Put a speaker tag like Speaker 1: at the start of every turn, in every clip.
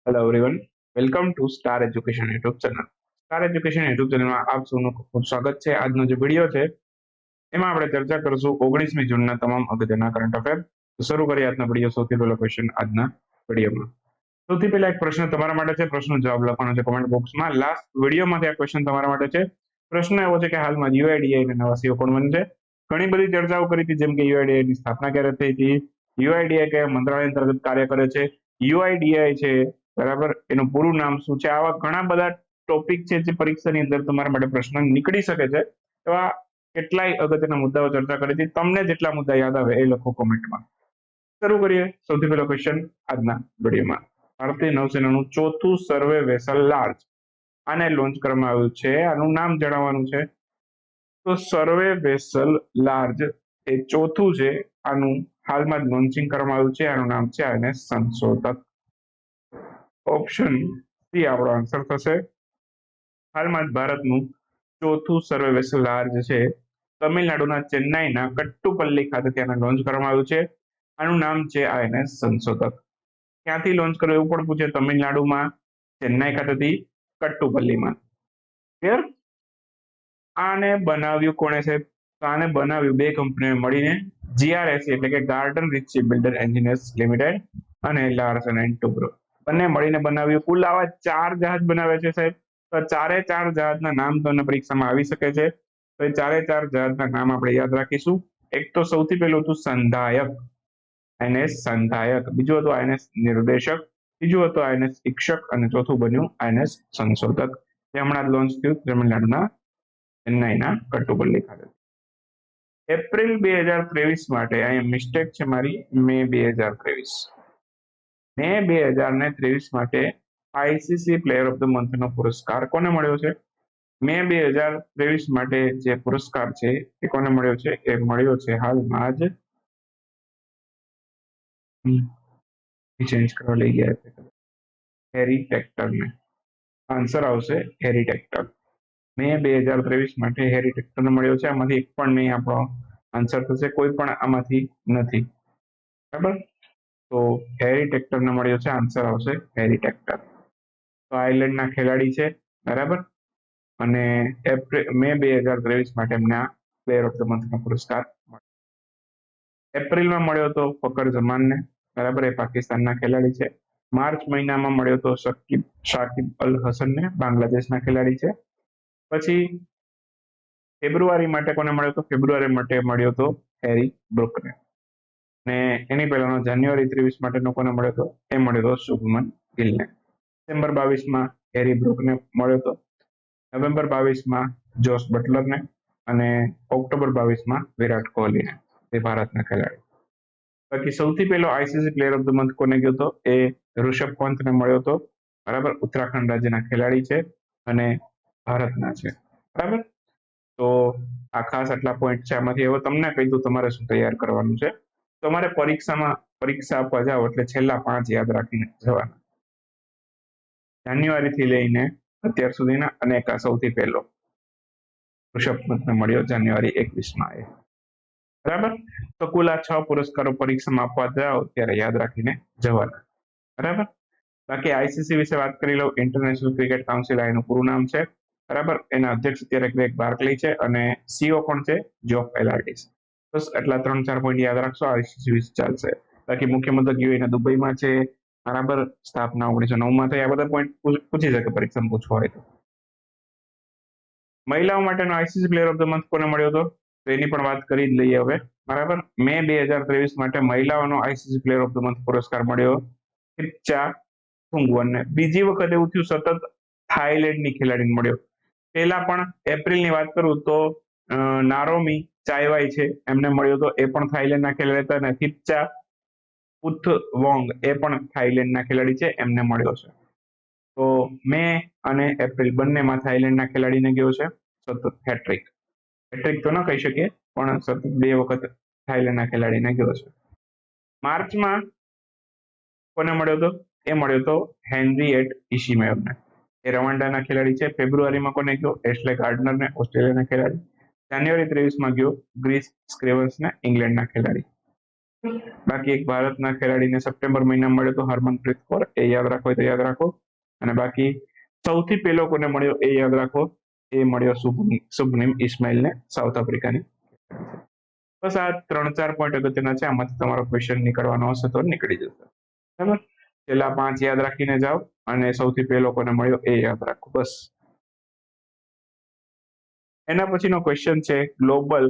Speaker 1: Hello everyone, welcome to star education YouTube channel. Star education YouTube ચેનલમાં આપ સૌનું ખૂબ ખૂબ સ્વાગત છે. આજનો જે વિડીયો છે એમાં આપણે ચર્ચા કરીશું 19મી જૂનના તમામ અગત્યના કરંટ અફેર. તો શરૂ કરીએ આજનો વિડીયો. સૌથી પહેલો ક્વેશ્ચન આજના વિડીયોમાં. સૌથી પહેલા એક પ્રશ્ન તમારા માટે છે. પ્રશ્નનો જવાબ લખવાનો છે કોમેન્ટ બોક્સમાં. લાસ્ટ વિડીયોમાંથી આ ક્વેશ્ચન તમારા માટે છે. પ્રશ્ન એવો છે કે હાલમાં યુઆઈડીએઆઈ ના નવા સીઓ કોણ બન્યું છે? ઘણી બધી ચર્ચાઓ કરી હતી, જેમ કે યુઆઈડીએઆઈ ની સ્થાપના ક્યારે થઈ હતી, યુઆઈડીએઆઈ કયા મંત્રાલય અંતર્ગત કાર્ય કરે છે, યુઆઈડીએઆઈ છે બરાબર એનું પૂરું નામ શું છે. આવા ઘણા બધા ટોપિક છે જે પરીક્ષાની અંદર તમારા માટે પ્રશ્ન નીકળી શકે છે. એવા કેટલાય અગત્યના મુદ્દાઓ ચર્ચા કરી હતી. તમને જેટલા મુદ્દા યાદ આવે એ લખો કોમેન્ટમાં. શરૂ કરીએ. સૌથી પહેલો ક્વેશ્ચન આજના વિડીયોમાં. ભારતીય નૌસેનાનું ચોથું સર્વે વેસલ લાર્જ આને લોન્ચ કરવામાં આવ્યું છે. આનું નામ જણાવવાનું છે. તો સર્વે વેસલ લાર્જ એ ચોથું છે. આનું હાલમાં જ લોન્ચિંગ કરવામાં આવ્યું છે. આનું નામ છે આઈએનએસ સંશોધક. ઓપ્શન સી આપણો આન્સર થશે. હાલમાં જ ભારતનું ચોથું સર્વે વેસલ લાર્જ છે તમિલનાડુના ચેન્નાઈના કટ્ટુપલ્લી ખાતે ત્યાં લોન્ચ કરવામાં આવ્યું છે. આનું નામ છે આઈએનએસ સંશોધક. ક્યાંથી લોન્ચ કર્યું એવું પણ પૂછે. તમિલનાડુમાં ચેન્નાઈ ખાતેથી કટ્ટુપલ્લીમાં. ક્લિયર? આને બનાવ્યું કોણે છે? તો આને બનાવ્યું બે કંપનીઓ મળીને, જીઆરએસસી એટલે કે garden reach builder engineers limited અને લાર્સન એન્ડ ટુબ્રો બંને મળીને બનાવ્યું. કુલ આવા 4 જહાજ બનાવે છે સાહેબ. તો ચારે 4 જહાજના નામ તમને પરીક્ષામાં આવી શકે છે. તો એ ચારે 4 જહાજના નામ આપણે યાદ રાખીશું. એક તો સૌથી પહેલું હતું સંધાયક, આઈએનએસ સંધાયક. બીજું હતું આઈએનએસ નિર્દેશક. ત્રીજું હતું આઈએનએસ શિક્ષક અને ચોથું બન્યું આઈએનએસ સંશોધક. જે હમણાં લોન્ચ થયું તમિલનાડુના ચેન્નાઈના કટ્ટુપલ્લી ખાતે. એપ્રિલ 2023 માટે અહીંયા મિસ્ટેક છે મારી, મે 2023. મે 2023 માટે ICC player of the month નો પુરસ્કાર કોને મળ્યો છે? મે 2023 માટે જે પુરસ્કાર છે એ કોને મળ્યો છે? એ મળ્યો છે હાલમાં જ ચેન્જ કરવા લઈ ગયા છે હેરી ટેક્ટરને. આન્સર આવશે હેરી ટેક્ટર. મે 2023 માટે હેરી ટેક્ટરને મળ્યો છે. આમાંથી એક પણ નહીં આપણો આન્સર થશે. કોઈ પણ આમાંથી નથી. બરાબર? તો હેરી ટેક્ટરને મળ્યો છે. આન્સર આવશે હેરી ટેક્ટર. તો આયર્લેન્ડના ખેલાડી છે. બરાબર? અને મે 2023 માટે એમને આ પ્લેયર ઓફ ધ મંથનો પુરસ્કાર મળ્યો. એપ્રિલમાં મળ્યો હતો ફકર જમાનને. બરાબર? એ પાકિસ્તાનના ખેલાડી છે. માર્ચ મહિનામાં મળ્યો હતો શાકિબ અલ હસનને, બાંગ્લાદેશના ખેલાડી છે. પછી ફેબ્રુઆરી માટે કોને મળ્યો હતો? ફેબ્રુઆરી માટે મળ્યો હતો હેરી બ્રુકને. ને એની પહેલાનો જાન્યુઆરી 23 માટેનો કોને મળ્યો હતો? એ મળ્યો હતો શુભમન ગિલને. ડિસેમ્બર 22માં હેરી બ્રુકને મળ્યો હતો. નવેમ્બર 22માં જોસ બટલરને અને ઓક્ટોબર 22માં વિરાટ કોહલીને, તે ભારતના ખેલાડી. બાકી સૌથી પહેલો ICC player of the month કોને ગયો હતો? એ ઋષભ પંતને મળ્યો હતો. બરાબર? ઉત્તરાખંડ રાજ્યના ખેલાડી છે અને ભારતના છે. બરાબર? તો આ ખાસ આટલા પોઈન્ટ છે. આમાંથી હવે તમને કહી દઉં તમારે શું તૈયાર કરવાનું છે. તમારે પરીક્ષા આપવા જાઓ એટલે છેલ્લા 5 યાદ રાખીને જવાના. જાન્યુઆરીથી લઈને અત્યાર સુધીના અને એક સૌથી પહેલો ઋષભ પંતને મળ્યો જાન્યુઆરી 21માં. બરાબર? તો કુલ આ 6 પુરસ્કારો પરીક્ષામાં આપવા જાઓ ત્યારે યાદ રાખીને જવાના. બરાબર? બાકી આઈસીસી વિશે વાત કરી લઉં. ઇન્ટરનેશનલ ક્રિકેટ કાઉન્સિલ એનું પૂરું નામ છે. બરાબર? એના અધ્યક્ષ અત્યારે ગ્રેગ બાર્કલી છે અને સીઓ કોણ છે? જોફ એલાર્ડિસ. બસ એટલા 3-4 પોઈન્ટ યાદ રાખશો. આઈસીસી વિશે ચાલશે. બાકી મુખ્ય મથક યુએના દુબઈમાં છે. બરાબર? સ્થાપના 1909માં થઈ. આ બધા પોઈન્ટ પૂછી શકે પરીક્ષામાં પૂછવા હોય તો. મહિલાઓ માટેનો ICC player of the month કોને મળ્યો હતો? તો એની પણ વાત કરી જ લઈએ હવે. બરાબર? મે 2023 માટે મહિલાઓનો ICC player of the month પુરસ્કાર મળ્યો હિપ્ચા થુંગવનને. બીજી વખત એવું થયું સતત થાઈલેન્ડની ખેલાડીને મળ્યો. પહેલા પણ એપ્રિલની વાત કરું તો નારોમી ચાયવાઈ છે એમને મળ્યો હતો. એ પણ થાઈલેન્ડના ખેલાડી હતા. અને હિપ્ચા પુથવોંગ એ પણ થાઈલેન્ડના ખેલાડી છે, એમને મળ્યો છે. તો મે અને એપ્રિલ બંનેમાં થાઈલેન્ડના ખેલાડીને ગયો છે સતત હેટ્રિક. હેટ્રિક તો ન કહી શકીએ પણ સતત 2 વખત થાઈલેન્ડના ખેલાડીને ગયો છે. માર્ચમાં કોને મળ્યો હતો? એ મળ્યો હતો હેનરીએટ ઇશિમેવને. એ રવાંડાના ખેલાડી છે. ફેબ્રુઆરીમાં કોને ગયો? એશ્લે ગાર્ડનરને, ઓસ્ટ્રેલિયાના ખેલાડી. જાન્યુઆરી 23માં ગયો ગ્રીસ સ્ક્રેવન્સને, ઇંગ્લેન્ડના ખેલાડી. બાકી એક ભારતના ખેલાડીને સપ્ટેમ્બર મહિના મળ્યો તો હરમનપ્રીત કૌર, એ યાદ રાખો તો યાદ રાખો. અને બાકી સૌથી પહેલો કોને મળ્યો એ યાદ રાખો, એ મળ્યો શુભનીમ ઇસ્માઇલને, સાઉથ આફ્રિકાની. બસ આ 3-4 પોઈન્ટ અગત્યના છે, આમાંથી તમારો ક્વેશ્ચન નીકળવાનો હશે તો નીકળી જશે. બરાબર, છેલ્લા 5 યાદ રાખીને જાઓ અને સૌથી પહેલો કોને મળ્યો એ યાદ રાખો. બસ એના પછીનો ક્વેશ્ચન છે global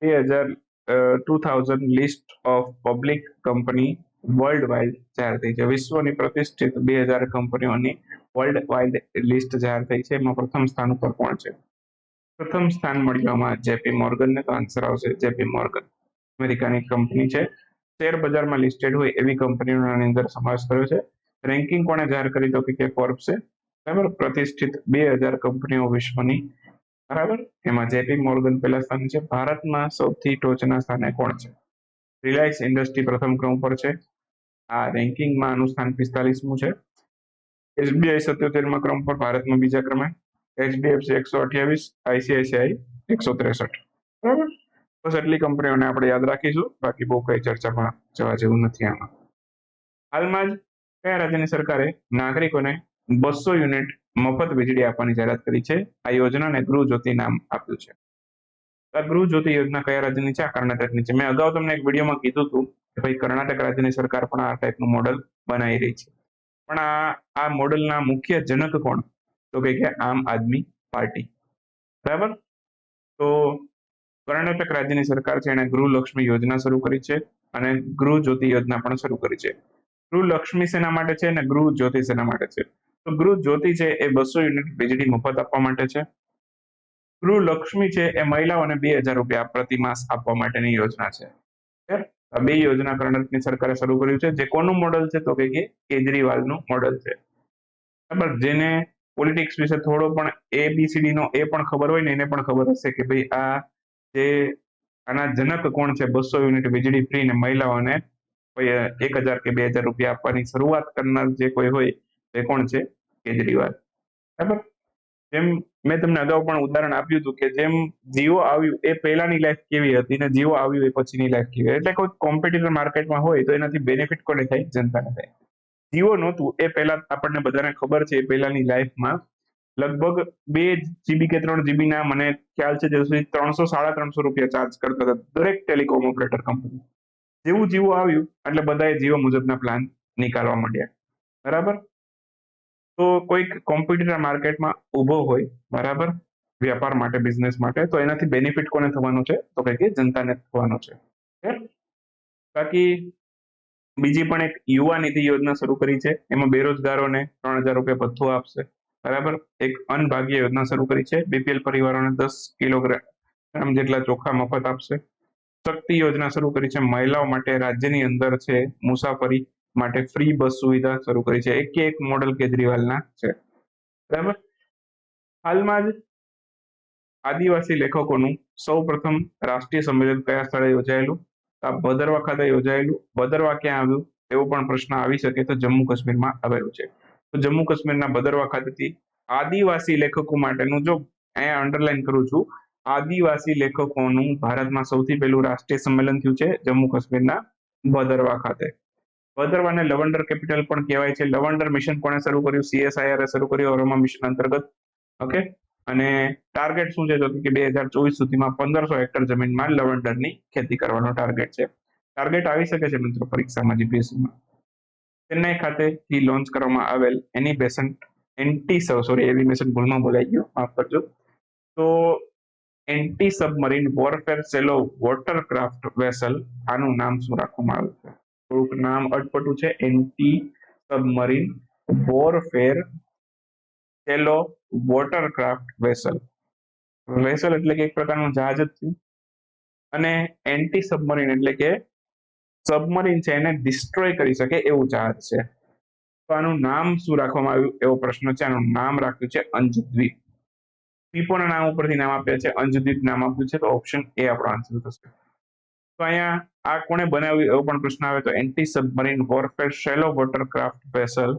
Speaker 1: 2000 list of public company world wide જાહેર થઈ છે. વિશ્વની પ્રતિષ્ઠિત 2000 કંપનીઓની વર્લ્ડ વાઇડ લિસ્ટ જાહેર થઈ છે. એમાં પ્રથમ સ્થાન ઉપર કોણ છે? પ્રથમ સ્થાન મળ્યું આમાં જેપી મોર્ગનને, તો આન્સર આવશે જેપી મોર્ગન. અમેરિકાની કંપની છે, શેર બજારમાં લિસ્ટેડ હોય એવી કંપનીઓની અંદર સમાવેશ કર્યો છે. રેન્કિંગ કોણે જાહેર કરી તો કે ફોર્બ્સે. બરાબર, પ્રતિષ્ઠિત 2000 કંપનીઓ વિશ્વની. બરાબર, એમાં જેપી મોર્ગન પહેલા સ્થાને છે. ભારતમાં સૌથી ટોચના સ્થાને કોણ છે? રિલાયન્સ ઇન્ડસ્ટ્રી પ્રથમ ક્રમ પર છે. આ રેન્કિંગમાં આનું સ્થાન 45મું છે. એસબીઆઈ 77મા ક્રમ પર, ભારતમાં બીજા ક્રમે. HDFC 128, ICICI 163. બરાબર, બસ એટલી કંપનીઓને આપણે યાદ રાખીશું, બાકી બહુ કઈ ચર્ચામાં જવા જેવું નથી આમાં. હાલમાં જ કયા રાજ્યની સરકારે નાગરિકોને 200 યુનિટ મફત વીજળી આપવાની જાહેરાત કરી છે? આ યોજનાને ગૃહ જ્યોતિ નામ આપ્યું છે. આ ગૃહ જ્યોતિ યોજના કયા રાજ્યની છે? આ કર્ણાટકની છે. મેં અગાઉ તમને એક વિડીયોમાં કીધું હતું કે ભાઈ કર્ણાટક રાજ્યની સરકાર પણ આ ટાઈપનું મોડલ બનાવી રહી છે. પણ આ મોડલના મુખ્ય જનક કોણ? તો કે આમ આદમી પાર્ટી. બરાબર, તો કર્ણાટક રાજ્યની સરકાર છે એણે ગૃહલક્ષ્મી યોજના શરૂ કરી છે અને ગૃહ જ્યોતિ યોજના પણ શરૂ કરી છે. ગૃહલક્ષ્મી શેના માટે છે અને ગૃહ જ્યોતિ શેના માટે છે? તો ગૃહ જ્યોતિ છે એ 200 યુનિટ વીજળી મફત આપવા માટે છે. ગૃહલક્ષ્મી છે એ મહિલાઓને 2000 રૂપિયા પ્રતિ માસ આપવા માટેની યોજના છે. આ બે યોજના કર્ણાટકની સરકારે શરૂ કર્યું છે. જે કોનું મોડલ છે? તો કે કેજરીવાલનું મોડલ છે. બરાબર, જેને પોલિટિક્સ વિશે થોડો પણ ABCD નો એ પણ ખબર હોય ને એને પણ ખબર હશે કે ભાઈ આ જે આના જનક કોણ છે? 200 યુનિટ વીજળી ફ્રી ને મહિલાઓને 1000 કે 2000 રૂપિયા આપવાની શરૂઆત કરનાર જે કોઈ હોય તે કોણ છે? કેજરીવાલ. બરાબર, જેમ મેં તમને અગાઉ પણ ઉદાહરણ આપ્યું હતું કે જેમ જીઓ આવ્યું એ પહેલાની લાઈફ કેવી હતી ને જીઓ આવ્યું એ પછીની લાઈફ કેવી, એટલે કોઈ કોમ્પિટિટર માર્કેટમાં હોય તો એનાથી બેનિફિટ કોને થાય? જનતાને થાય. જીઓ નહોતું એ પહેલા આપણને બધાને ખબર છે, એ પહેલાની લાઈફમાં લગભગ 2 GB કે 3 GB ના મને ખ્યાલ છે જ્યાં સુધી 300-350 રૂપિયા ચાર્જ કરતા હતા દરેક ટેલિકોમ ઓપરેટર કંપની. જેવું જીવો આવ્યું એટલે બધાએ જીવો મુજબના પ્લાન નીકાળવા માંડ્યા. બરાબર, તો કોઈક કોમ્પ્યુટર માર્કેટમાં ઊભો હોય, બરાબર, વ્યાપાર માટે, બિઝનેસ માટે, તો એનાથી બેનિફિટ કોને થવાનું છે? તો કે જનતાને થવાનો છે. બાકી બીજી પણ એક યુવા નિધિ યોજના શરૂ કરી છે. એમાં બેરોજગારોને 3000 રૂપિયા ભથ્થું આપશે. બરાબર, એક અન્નભાગ્ય યોજના શરૂ કરી છે. બીપીએલ પરિવારોને 10 કિલોગ્રામ જેટલા ચોખા મફત આપશે. શક્તિ યોજના શરૂ કરી છે. મહિલાઓ માટે રાજ્યની અંદર છે મુસાફરી માટે ફ્રી બસ સુવિધા શરૂ કરી છે. એક મોડલ કેજરીવાલના છે. બરાબર, હાલમાં જ આદિવાસી લેખકોનું સૌ પ્રથમ રાષ્ટ્રીય સંમેલન કયા સ્થળે યોજાયેલું? આ ભદરવા ખાતે યોજાયેલું. ભદરવા ક્યાં આવ્યું એવો પણ પ્રશ્ન આવી શકે, તો જમ્મુ કાશ્મીરમાં આવેલું છે. તો જમ્મુ કાશ્મીરના ભદરવા ખાતેથી આદિવાસી લેખકો માટેનું, જો અહીંયા અંડરલાઈન કરું છું, આદિવાસી લેખકોનું ભારતમાં સૌથી પહેલું રાષ્ટ્રીય સંમેલન થયું છે જમ્મુ કાશ્મીરના ભદરવા ખાતે. ભદરવાને લવંડર કેપિટલ પણ કહેવાય છે. લવંડર મિશન કોણે શરૂ કર્યું? CSIR શરૂ કર્યું અરોમા મિશન અંતર્ગત. ઓકે, અને ટાર્ગેટ શું છે? તો કે 2024 સુધીમાં 1500 હેક્ટર જમીનમાં લવંડરની ખેતી કરવાનો ટાર્ગેટ છે. ટાર્ગેટ આવી શકે છે મિત્રો પરીક્ષામાં, GPSCમાં. ચેન્નાઈ ખાતેથી લોન્ચ કરવામાં આવેલ એનિમેશન ભૂલમાં બોલાઈ ગયું, માફ કરજો. તો એન્ટી સબમરીન વોરફેર સેલો વોટરક્રાફ્ટ વેસલ, આનું નામ શું રાખવામાં આવ્યું છે? થોડુંક નામ અટપટું છે. એન્ટી સબમરીન વોરફેર સેલો વોટરક્રાફ્ટ વેસલ. વેસલ એટલે કે એક પ્રકારનું જહાજ જ થયું, અને એન્ટી સબમરીન એટલે કે સબમરીન છે એને ડિસ્ટ્રોય કરી શકે એવું જહાજ છે. તો આનું નામ શું રાખવામાં આવ્યું એવો પ્રશ્ન છે. આનું નામ રાખ્યું છે અંજદ્વીપ. દ્વીપોના નામ ઉપરથી નામ આપ્યા છે, અંજદ્વીપ નામ આપ્યું છે. તો ઓપ્શન એ આપણો આન્સર થશે. તો અહીંયા આ કોણે બનાવ્યું એવો પણ પ્રશ્ન આવે, તો એન્ટી સબમરીન વોરફેર શેલો વોટરક્રાફ્ટ વેસલ.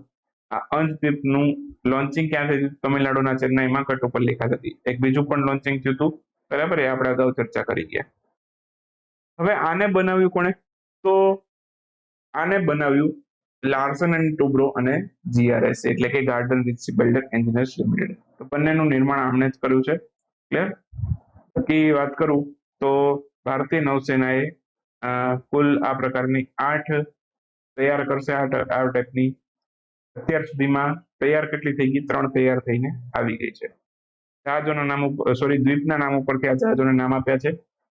Speaker 1: આ અંજદ્વીપનું લોન્ચિંગ ક્યાં થયું? તમિલનાડુના ચેન્નાઈમાં કટુપલ્લી ખાતેથી. એક બીજું પણ લોન્ચિંગ થયું હતું, બરાબર, એ આપણે અગાઉ ચર્ચા કરી ગયા. હવે આને બનાવ્યું કોણે? તો આને બનાવ્યું લાર્સન એન્ડ ટુબ્રો અને GRS એટલે કે garden rich builder engineers limited. તો બંનેનું નિર્માણ આમણે જ કર્યું છે. ક્લિયર? બાકી વાત કરું તો ભારતીય નૌસેનાએ કુલ આ પ્રકારની 8 તૈયાર કરશે. આ ટાઈપની અત્યાર સુધીમાં તૈયાર કેટલી થઈ ગઈ? 3 તૈયાર થઈને આવી ગઈ છે. જહાજોના નામ દ્વીપના નામ ઉપરથી આ જહાજોને નામ આપ્યા છે.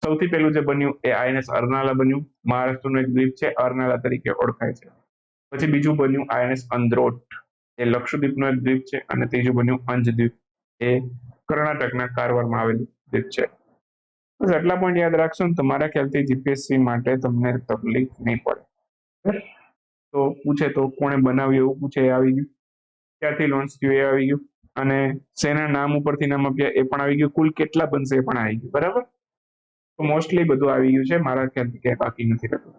Speaker 1: સૌથી પહેલું જે બન્યું એ INS અરનાલા બન્યું. મહારાષ્ટ્રનું એક દ્વીપ છે, અરનાલા તરીકે ઓળખાય છે. પછી બીજું બન્યું INS અંદ્રોટ, એ લક્ષદ્વીપનો એક દ્વીપ છે. અને ત્રીજું બન્યું અંજદ્વીપ, એ કર્ણાટકના કારવારમાં આવેલું દ્વીપ છે. બસ આટલા પોઈન્ટ યાદ રાખશો ને તમારા ખ્યાલથી GPSC માટે તમને તકલીફ નહીં પડે. તો પૂછે તો કોણે બનાવ્યું એવું પૂછે એ આવી ગયું, ક્યાંથી લોન્ચ થયું એ આવી ગયું, અને શેના નામ ઉપરથી નામ આપ્યા એ પણ આવી ગયું, કુલ કેટલા બનશે એ પણ આવી ગયું. બરાબર? તો મોસ્ટલી બધું આવી ગયું છે, મારા ખ્યાલથી ક્યાંય બાકી નથી રહેતું.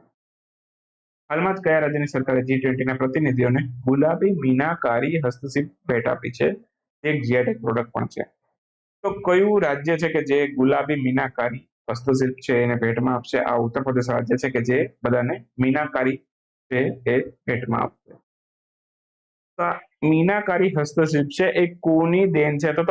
Speaker 1: હાલમાં જ કયા રાજ્યની સરકારે G20ના પ્રતિનિધિઓને ગુલાબી મીનાકારી હસ્તશિલ્પ ભેટ આપી છે? એક GI પ્રોડક્ટ પણ છે. તો કયું રાજ્ય છે કે જે ગુલાબી મીનાકારી હસ્તશિલ્પ છે એને ભેટમાં આપશે? આ ઉત્તર પ્રદેશ રાજ્ય છે કે જે બધાને મીનાકારી છે એ ભેટમાં આપશે. તો મીનાકારી હસ્તશિલ્પ છે એ કોની દેન છે? તો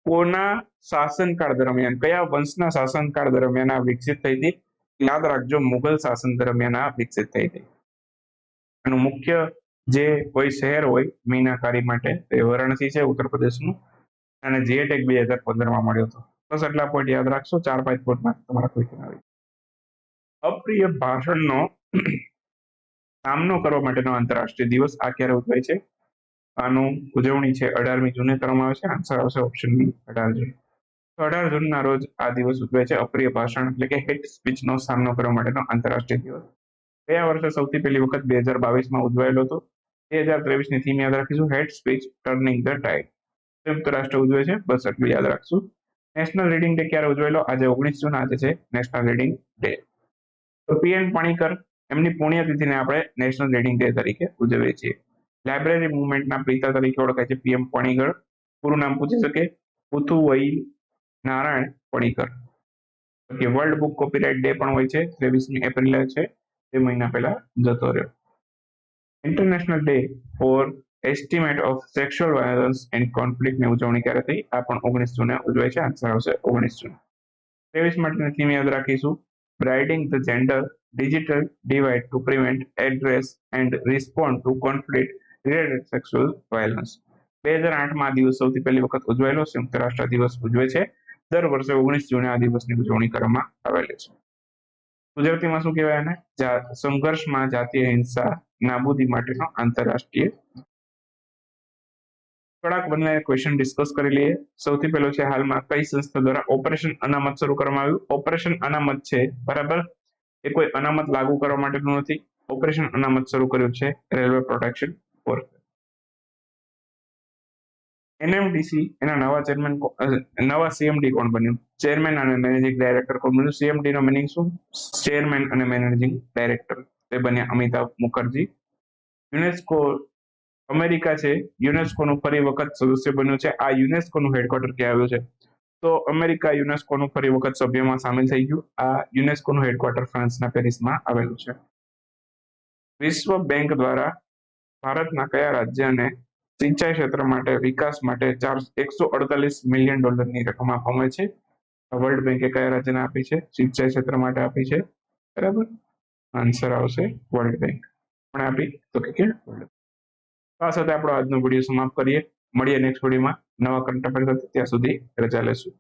Speaker 1: કોના શાસનકાળ દરમિયાન, કયા વંશના શાસનકાળ દરમિયાન આ વિકસિત થઈ હતી? યાદ રાખજો, મુઘલ શાસન દરમિયાન આ વિકસિત થઈ હતી. આનું મુખ્ય જે કોઈ શહેર હોય મીનાકારી માટે તે વારાણસી છે ઉત્તર પ્રદેશનું, અને GI ટેગ 2015માં મળ્યો હતો. બસ એટલા પોઈન્ટ યાદ રાખશો. 4-5 પોઈન્ટમાં તમારા ક્વેશ્ચન આવી. અપ્રિય ભાષણનો સામનો કરવા માટેનો આંતરરાષ્ટ્રીય દિવસ આ ક્યારે ઉજવાય છે? આનું ઉજવણી છે 18મી જૂને કરવામાં આવે છે. આન્સર આવશે ઓપ્શન બી, 18 જૂન. 18 જૂનના રોજ આ દિવસ ઉજવાય છે. અપ્રિય ભાષણ એટલે કે હેટ સ્પીચનો સામનો કરવા માટેનો આંતરરાષ્ટ્રીય દિવસ. ગયા વર્ષે સૌથી પહેલી વખત 2022માં ઉજવાયેલો હતો. 2023ની થીમ યાદ રાખીશું, hate speech turning the tide. સંયુક્ત રાષ્ટ્ર ઉજવે છે. બસ એટલું યાદ રાખશું. નેશનલ રીડિંગ ડે ક્યારે ઉજવાયેલો? આજે 19 જૂન, આજે છે નેશનલ રીડિંગ ડે. તો PN પાણીકર, એમની પુણ્યતિથિને આપણે નેશનલ રીડિંગ ડે તરીકે ઉજવીએ છીએ. લાઇબ્રેરી મુવમેન્ટના પિતા તરીકે ઓળખાય છે PM પાણીકર. પૂરું નામ પૂછી શકે, Puthuvai Narayan Panicker. World Book Copyright Day પણ હોય છે, 23મી એપ્રિલે છે, 2 મહિના પહેલા જતો રહ્યો. International day for estimate of sexual violence and કોન્ફ્લિક્ટની ઉજવણી ક્યારે થઈ? આ પણ 19 જૂને ઉજવાય છે. આન્સર આવશે 19 જૂન. 23 માટેની થીમ યાદ રાખીશું, bridging the gender digital divide to prevent, address and respond to conflict related sexual violence. 2008માં આ દિવસ સૌથી પહેલી વખત ઉજવાયેલો. સંયુક્ત રાષ્ટ્ર દિવસ ઉજવે છે. દર વર્ષે 19 જૂને આ દિવસની ઉજવણી કરવામાં આવેલી છે. ગુજરાતીમાં શું કહેવાય એને? સંઘર્ષમાં જાતીય હિંસા નાબૂદી માટેનો આંતરરાષ્ટ્રીય. થોડાક બંને ક્વેશ્ચન ડિસ્કસ કરી લઈએ. સૌથી પહેલો છે, હાલમાં કઈ સંસ્થા દ્વારા ઓપરેશન અનામત શરૂ કરવામાં આવ્યું? ઓપરેશન અનામત છે, બરાબર, એ કોઈ અનામત લાગુ કરવા માટેનું નથી. ઓપરેશન અનામત શરૂ કર્યું છે રેલવે પ્રોટેક્શન ફોર્સ. NMDC એના નવા CMD કોણ બન્યું? ચેરમેન અને મેનેજિંગ ડાયરેક્ટર કોણ બન્યું? CMD નો મિનિંગ શું? ચેરમેન અને મેનેજિંગ ડાયરેક્ટર. તે બન્યા અમિતાભ મુખર્જી. યુનેસ્કો અમેરિકા છે, યુનેસ્કોનું ફરી વખત સદસ્ય બન્યું છે. આ યુનેસ્કોનું હેડક્વાર્ટર ક્યાં આવ્યું છે? તો અમેરિકા યુનેસ્કોનું ફરી વખત સભ્યમાં સામેલ થઈ ગયું. આ યુનેસ્કોનું હેડક્વાર્ટર ફ્રાન્સના પેરિસમાં આવેલું છે. વિશ્વ બેંક દ્વારા ભારતના કયા રાજ્યને સિંચાઈ ક્ષેત્ર માટે વિકાસ માટે $148 મિલિયન ની રકમ આપવામાં આવી છે? વર્લ્ડ બેંકે કયા રાજ્યને આપી છે? સિંચાઈ ક્ષેત્ર માટે આપી છે. બરાબર, આન્સર આવશે વર્લ્ડ બેંક. પણ આપી તો કે આ સાથે આપણો આજનો વિડીયો સમાપ્ત કરીએ. મળીએ નેક્સ્ટ વિડીયોમાં નવા કરંટ અફેર સાથે. ત્યાં સુધી રજા લેશું.